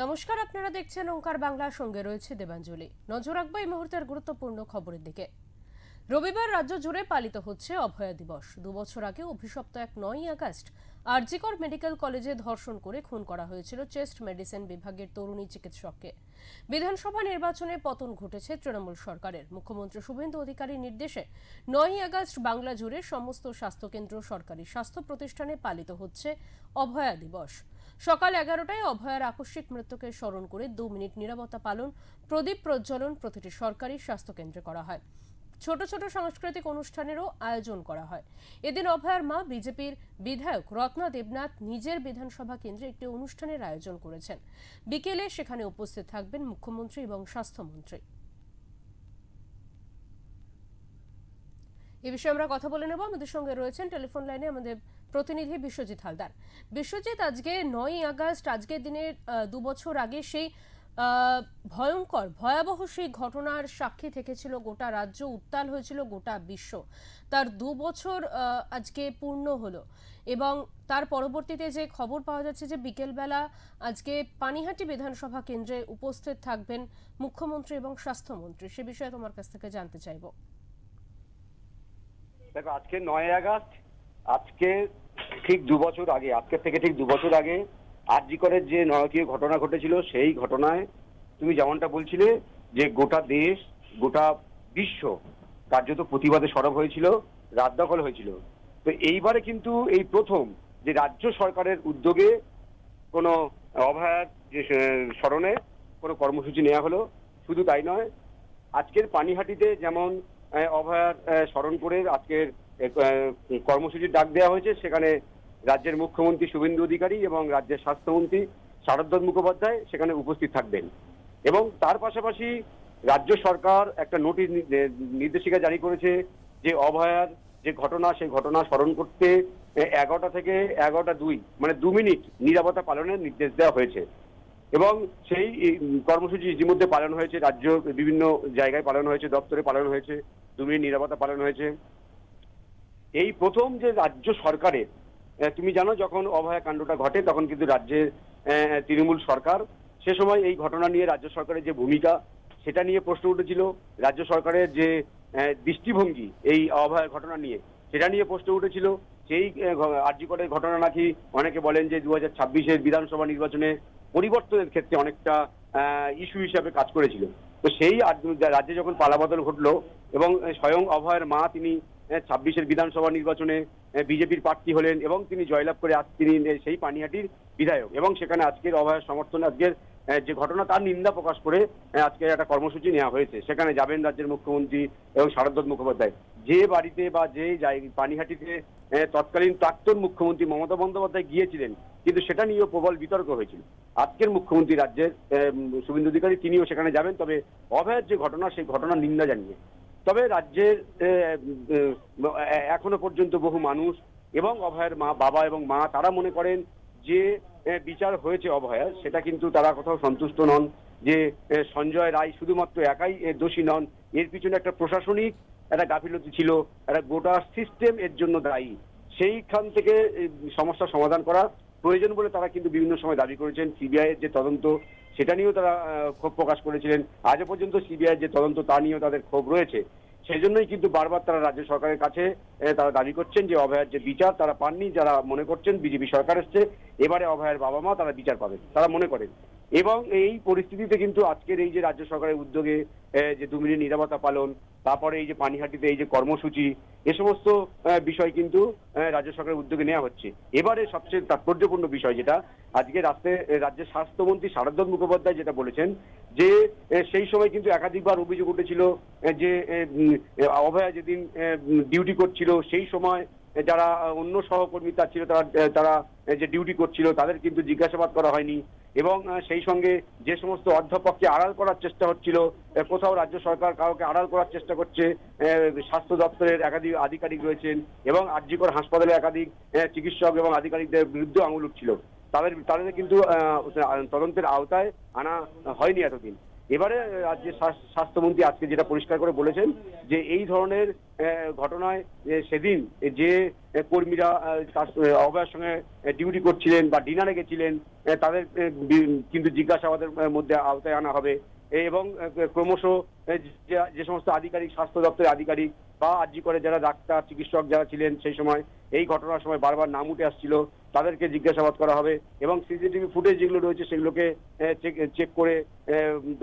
নমস্কার, আপনারা দেখছেন ওঙ্কার বাংলার সঙ্গে রয়েছে দেবাঞ্জলি। নজর রাখবো এই মুহূর্তের গুরুত্বপূর্ণ খবরের দিকে। রবিবার রাজ্য জুড়ে পালিত হচ্ছে অভয়া দিবস। 2 বছর আগে অভিশপ্ত এক 9ই আগস্ট আরজিকর মেডিকেল কলেজে ধর্ষণ করে খুন করা হয়েছিল চেস্ট মেডিসিন বিভাগের তরুণী চিকিৎসককে। বিধানসভা নির্বাচনে পতন ঘটেছে তৃণমূল সরকারের। মুখ্যমন্ত্রী শুভেন্দু অধিকারীর নির্দেশে 9ই আগস্ট বাংলা জুড়ে সমস্ত স্বাস্থ্যকেন্দ্র, সরকারি স্বাস্থ্য প্রতিষ্ঠানে পালিত হচ্ছে অভয়া দিবস। সকাল 11টায় অভয়ার আকস্মিক মৃত্যুকে স্মরণ করে 2 মিনিট নীরবতা পালন, প্রদীপ প্রজ্বলন প্রতিটি সরকারি স্বাস্থ্যকেন্দ্রে করা হয়। ছোট ছোট সাংস্কৃতিক অনুষ্ঠানেরও আয়োজন করা হয়। এদিন অভয়ার মা বিজেপির বিধায়ক রত্না দেবনাথ নিজের বিধানসভা কেন্দ্রে একটি অনুষ্ঠানের আয়োজন করেছেন। বিকেলে সেখানে উপস্থিত থাকবেন মুখ্যমন্ত্রী এবং স্বাস্থ্যমন্ত্রী। এ বিষয়ে আমরা কথা বলে নেব। আমাদের সঙ্গে রয়েছেন টেলিফোন লাইনে আমাদের প্রতিনিধি বিশ্বজিৎ হালদার। বিশ্বজিৎ, আজকে 9ই আগস্ট, আজকের দিনের 2 বছর আগে সেই ভয়ঙ্কর ভয়াবহ সেই ঘটনার সাক্ষী থেকেছিল গোটা রাজ্য, উত্তাল হয়েছিল গোটা বিশ্ব। তার 2 বছর আজকে পূর্ণ হলো এবং তার পরবর্তীতে যে খবর পাওয়া যাচ্ছে যে বিকেলবেলা আজকে পানিহাটি বিধানসভা কেন্দ্রে উপস্থিত থাকবেন মুখ্যমন্ত্রী এবং স্বাস্থ্যমন্ত্রী। সে বিষয়ে তোমার কাছ থেকে জানতে চাইবো। দেখো, আজকে 9ই আগস্ট, আজকে ঠিক 2 বছর আগে, আজকের থেকে ঠিক 2 বছর আগে আরজি করের যে নারকীয় ঘটনা ঘটেছিল, সেই ঘটনায় তুমি যেমনটা বলছিলে যে গোটা দেশ, গোটা বিশ্ব কার্যত প্রতিবাদে সরব হয়েছিল, রাত দখল হয়েছিল। তো এইবারে কিন্তু এই প্রথম যে রাজ্য সরকারের উদ্যোগে কোনো অভয়ার যে স্মরণে কোনো কর্মসূচি নেওয়া হলো। শুধু তাই নয়, আজকের পানিহাটিতে যেমন অভয়ার স্মরণ করে আজকের কর্মসূচির ডাক দেওয়া হয়েছে, সেখানে রাজ্যের মুখ্যমন্ত্রী শুভেন্দু অধিকারী এবং রাজ্যের স্বাস্থ্যমন্ত্রী শারদ মুখোপাধ্যায় সেখানে উপস্থিত থাকবেন। এবং তার পাশাপাশি রাজ্য সরকার একটা নোটিশ নির্দেশিকা জারি করেছে যে অভয়ার যে ঘটনা, সেই ঘটনা স্মরণ করতে 11টা থেকে 11টা 2 মানে 2 মিনিট নীরবতা পালনের নির্দেশ দেওয়া হয়েছে। এবং সেই কর্মসূচি ইতিমধ্যে পালন হয়েছে, রাজ্য বিভিন্ন জায়গায় পালন হয়েছে, দপ্তরে পালন হয়েছে, 2 মিনিট নীরবতা পালন হয়েছে। এই প্রথম যে রাজ্য সরকারের, তুমি জানো যখন অভয়া কাণ্ডটা ঘটে তখন কিন্তু রাজ্যের তৃণমূল সরকার, সে সময় এই ঘটনা নিয়ে রাজ্য সরকারের যে ভূমিকা সেটা নিয়ে প্রশ্ন উঠেছিল। রাজ্য সরকারের যে দৃষ্টিভঙ্গি এই অভয়া ঘটনা নিয়ে, সেটা নিয়ে প্রশ্ন উঠেছিল। সেই আরজি করের ঘটনা নাকি অনেকে বলেন যে 2026-এর বিধানসভা নির্বাচনে পরিবর্তনের ক্ষেত্রে অনেকটা ইস্যু হিসাবে কাজ করেছিল। তো সেই রাজ্যে যখন পালাবদল ঘটলো এবং স্বয়ং অভয়ের মা তিনি 26-এর বিধানসভা নির্বাচনে বিজেপির প্রার্থী হলেন এবং তিনি জয়লাভ করে আজ তিনি সেই পানিহাটির বিধায়ক, এবং সেখানে আজকের অভয়ের সমর্থনে আজকের যে ঘটনা তার নিন্দা প্রকাশ করে আজকে একটা কর্মসূচি নেওয়া হয়েছে। সেখানে যাবেন রাজ্যের মুখ্যমন্ত্রী এবং শারদ মুখোপাধ্যায়। যে বাড়িতে বা যে পানিহাটিতে তৎকালীন প্রাক্তন মুখ্যমন্ত্রী মমতা বন্দ্যোপাধ্যায় গিয়েছিলেন, কিন্তু সেটা নিয়েও প্রবল বিতর্ক হয়েছিল। আজকের মুখ্যমন্ত্রী রাজ্যের শুভেন্দু অধিকারী তিনিও সেখানে যাবেন, তবে অভয়ের যে ঘটনা সেই ঘটনার নিন্দা জানিয়ে। তবে রাজ্যের এখনো পর্যন্ত বহু মানুষ এবং অভয়ের মা, বাবা এবং মা, তারা মনে করেন যে বিচার হয়েছে অভয়ার, সেটা কিন্তু তারা কোথাও সন্তুষ্ট নন। যে সঞ্জয় রায় শুধুমাত্র একাই দোষী নন, এর পিছনে একটা প্রশাসনিক একটা গাফিলতি ছিল, একটা গোটা সিস্টেম এর জন্য দায়ী। সেইখান থেকে সমস্যার সমাধান করা প্রয়োজন বলে তারা কিন্তু বিভিন্ন সময় দাবি করেছেন। সিবিআই এর যে তদন্ত, সেটা নিয়েও তারা ক্ষোভ প্রকাশ করেছিলেন। আজও পর্যন্ত সিবিআই যে তদন্ত, তা নিয়েও তাদের ক্ষোভ রয়েছে। সেই জন্যই কিন্তু বারবার তারা রাজ্য সরকারের কাছে তারা দাবি করছেন যে অভয়ার যে বিচার তারা পাননি। যারা মনে করছেন বিজেপি সরকার এসছে, এবারে অভয়ার বাবা মা তারা বিচার পাবেন, তারা মনে করেন। এবং এই পরিস্থিতিতে কিন্তু আজকের এই যে রাজ্য সরকারের উদ্যোগে যে 2 মিনিট নীরবতা পালন, তারপরে এই যে পানিহাটিতে এই যে কর্মসূচি, এ সমস্ত বিষয় কিন্তু রাজ্য সরকারের উদ্যোগে নেওয়া হচ্ছে। এবারে সবচেয়ে তাৎপর্যপূর্ণ বিষয় যেটা, আজকে রাজ্যের স্বাস্থ্যমন্ত্রী শারদ মুখোপাধ্যায় যেটা বলেছেন যে সেই সময় কিন্তু একাধিকবার অভিযোগ উঠেছিল যে অভয়া যেদিন ডিউটি করছিল, সেই সময় যারা অন্য সহকর্মী তার ছিল, তারা যে ডিউটি করছিল তাদের কিন্তু জিজ্ঞাসাবাদ করা হয়নি। এবং সেই সঙ্গে যে সমস্ত অধ্যাপককে আড়াল করার চেষ্টা হচ্ছিল, কোথাও রাজ্য সরকার কাউকে আড়াল করার চেষ্টা করছে, স্বাস্থ্য দপ্তরের একাধিক আধিকারিক রয়েছেন এবং আরজি কর হাসপাতালে একাধিক চিকিৎসক এবং আধিকারিকদের বিরুদ্ধে আঙুল উঠছিল। তাদের কিন্তু তদন্তের আওতায় আনা হয়নি এতদিন। এবারে রাজ্যের স্বাস্থ্যমন্ত্রী আজকে যেটা পরিষ্কার করে বলেছেন যে এই ধরনের ঘটনায় সেদিন যে কর্মীরা অভয়ার সঙ্গে ডিউটি করছিলেন বা ডিনারে গেছিলেন তাদের কিন্তু জিজ্ঞাসাবাদের মধ্যে আওতায় আনা হবে এবং ক্রমশ যে সমস্ত আধিকারিক, স্বাস্থ্য দপ্তরের আধিকারিক বা আরজি করে যারা ডাক্তার চিকিৎসক যারা ছিলেন সেই সময় এই ঘটনার সময় বারবার নাম উঠে আসছিল তাদেরকে জিজ্ঞাসাবাদ করা হবে এবং সিসিটিভি ফুটেজ যেগুলো রয়েছে সেগুলোকে চেক করে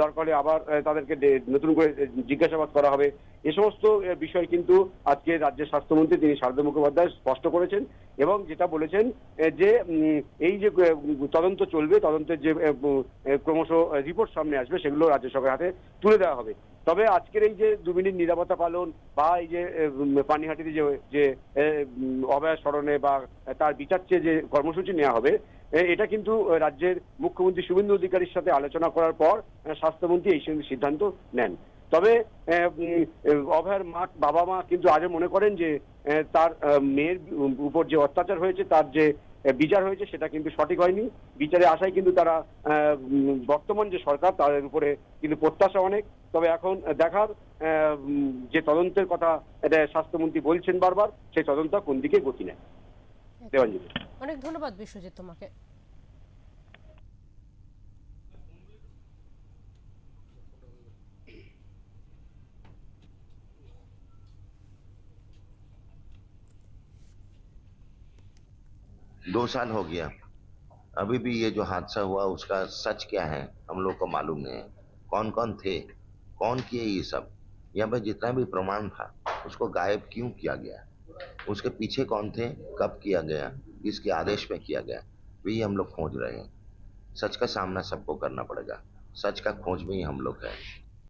দরকার হলে আবার তাদেরকে নতুন করে জিজ্ঞাসাবাদ করা হবে। এ সমস্ত বিষয় কিন্তু আজকে রাজ্যের স্বাস্থ্যমন্ত্রী তিনি শারদা মুখোপাধ্যায় স্পষ্ট করেছেন এবং যেটা বলেছেন যে এই যে তদন্ত চলবে, তদন্তের যে ক্রমশ রিপোর্ট সামনে আসবে সেগুলো রাজ্য সরকারের হাতে তুলে দেওয়া হবে। তবে আজকের এই যে 2 মিনিট নিরাপত্তা পালন বা এই যে পানিহাটিতে যে অভয়ার স্মরণে বা তার বিচার চেয়ে যে কর্মসূচি নেওয়া হবে এটা কিন্তু রাজ্যের মুখ্যমন্ত্রী শুভেন্দু অধিকারীর সাথে আলোচনা করার পর স্বাস্থ্যমন্ত্রী এই সিদ্ধান্ত নেন। তবে অভয়ার বাবা মা কিন্তু আজও মনে করেন যে তার মেয়ের উপর যে অত্যাচার হয়েছে তার যে বিচার হয়েছে সেটা কিন্তু সঠিক হয়নি। বিচারে আসায় কিন্তু তারা বর্তমান যে সরকার তাদের উপরে কিন্তু প্রত্যাশা অনেক। তবে এখন দেখার যে তদন্তের কথা এটা স্বাস্থ্যমন্ত্রী বলছেন বারবার, সেই তদন্ত কোন দিকে গতি নেয়। দেবাঞ্জলি। অনেক ধন্যবাদ বিশ্বজিৎ তোমাকে। दो साल हो गया। अभी भी ये जो हादसा हुआ उसका सच क्या है हम लोग को मालूम नहीं है। कौन कौन थे, कौन किए ये सब, यहाँ पे जितना भी प्रमाण था उसको गायब क्यों किया गया, उसके पीछे कौन थे, कब किया गया, किसके आदेश पे किया गया, वही हम लोग खोज रहे हैं। सच का सामना सबको करना पड़ेगा, सच का खोज में ही हम लोग हैं।